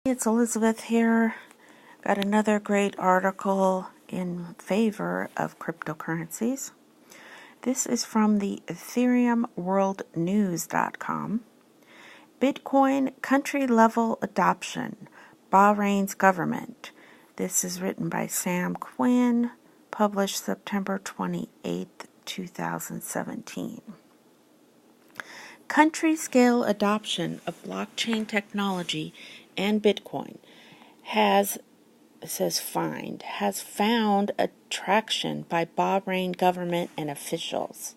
It's Elizabeth here. Got another great article in favor of cryptocurrencies. This is from the EthereumWorldNews.com. Bitcoin country-level adoption, Bahrain's government. This is written by Sam Quinn, published September 28, 2017. Country-scale adoption of blockchain technology and Bitcoin has found attraction by Bahrain government and officials.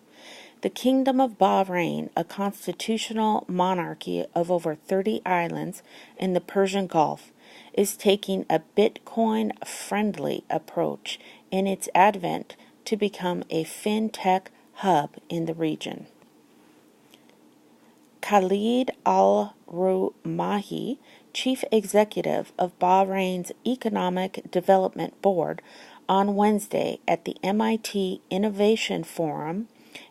The Kingdom of Bahrain, a constitutional monarchy of over 30 islands in the Persian Gulf, is taking a Bitcoin-friendly approach in its advent to become a Fintech hub in the region. Khalid Al-Rumahi, chief executive of Bahrain's Economic Development Board, on Wednesday at the MIT Innovation Forum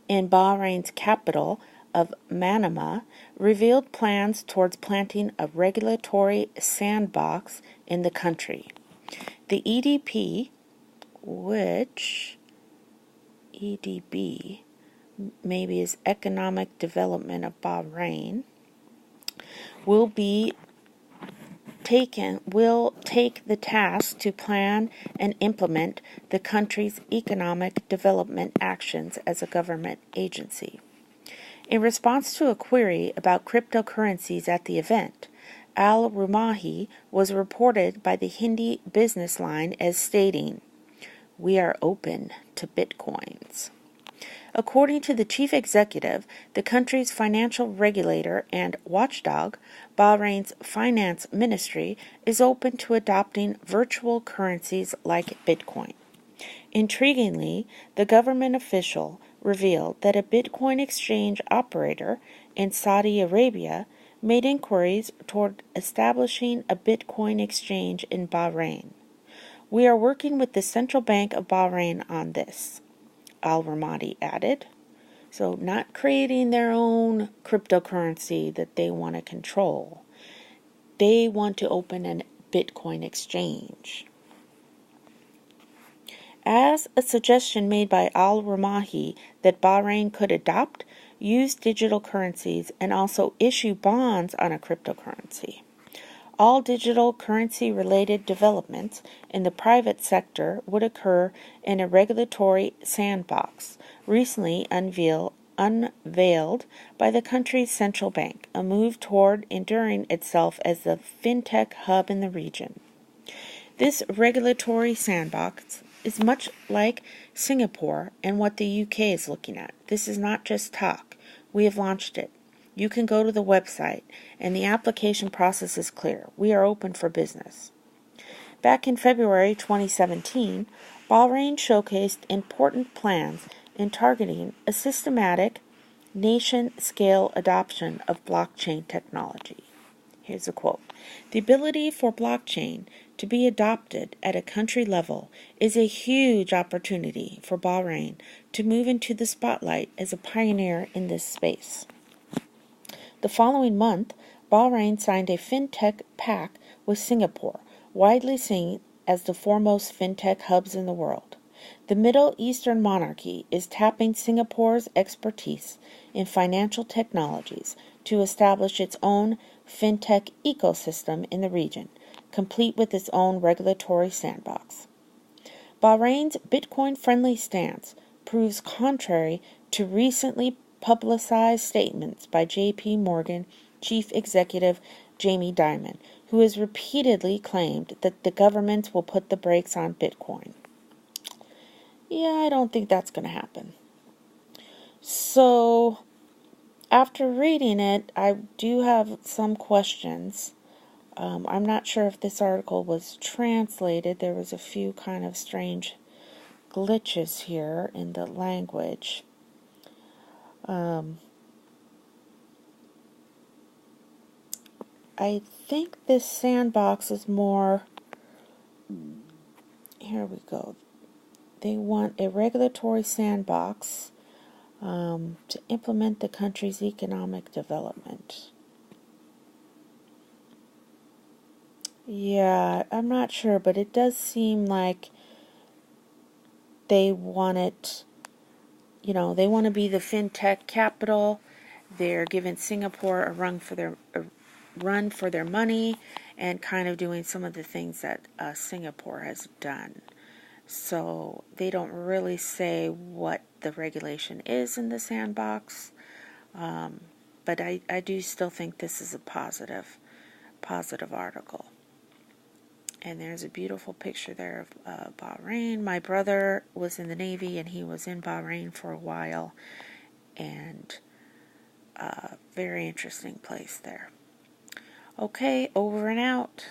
in Bahrain's capital of Manama, revealed plans towards planting a regulatory sandbox in the country. The EDB, maybe is Economic Development of Bahrain, will take the task to plan and implement the country's economic development actions as a government agency. In response to a query about cryptocurrencies at the event, Al-Rumahi was reported by the Hindi Business Line as stating, "We are open to bitcoins." According to the chief executive, the country's financial regulator and watchdog, Bahrain's finance ministry, is open to adopting virtual currencies like Bitcoin. Intriguingly, the government official revealed that a Bitcoin exchange operator in Saudi Arabia made inquiries toward establishing a Bitcoin exchange in Bahrain. "We are working with the Central Bank of Bahrain on this," Al-Rumahi added. So not creating their own cryptocurrency that they want to control. They want to open a Bitcoin exchange. As a suggestion made by Al-Rumahi that Bahrain could adopt, use digital currencies, and also issue bonds on a cryptocurrency. All digital currency-related developments in the private sector would occur in a regulatory sandbox, recently unveiled by the country's central bank, a move toward enduring itself as the fintech hub in the region. This regulatory sandbox is much like Singapore and what the UK is looking at. This is not just talk. We have launched it. You can go to the website, and the application process is clear. We are open for business. Back in February 2017, Bahrain showcased important plans in targeting a systematic, nation-scale adoption of blockchain technology. Here's a quote. "The ability for blockchain to be adopted at a country level is a huge opportunity for Bahrain to move into the spotlight as a pioneer in this space." The following month, Bahrain signed a fintech pact with Singapore, widely seen as the foremost fintech hubs in the world. The Middle Eastern monarchy is tapping Singapore's expertise in financial technologies to establish its own fintech ecosystem in the region, complete with its own regulatory sandbox. Bahrain's Bitcoin-friendly stance proves contrary to recently publicized statements by J.P. Morgan chief executive Jamie Dimon, who has repeatedly claimed that the government will put the brakes on Bitcoin. Yeah, I don't think that's going to happen. So, after reading it, I do have some questions. I'm not sure if this article was translated. There was a few kind of strange glitches here in the language. I think this sandbox is more, here we go. They want a regulatory sandbox to implement the country's economic development. Yeah, I'm not sure, but it does seem like they want it, they want to be the fintech capital. They're giving Singapore a run for their money, and kind of doing some of the things that Singapore has done. So they don't really say what the regulation is in the sandbox, but I do still think this is a positive article. And there's a beautiful picture there of Bahrain. My brother was in the Navy, and he was in Bahrain for a while, and very interesting place there. Okay, over and out.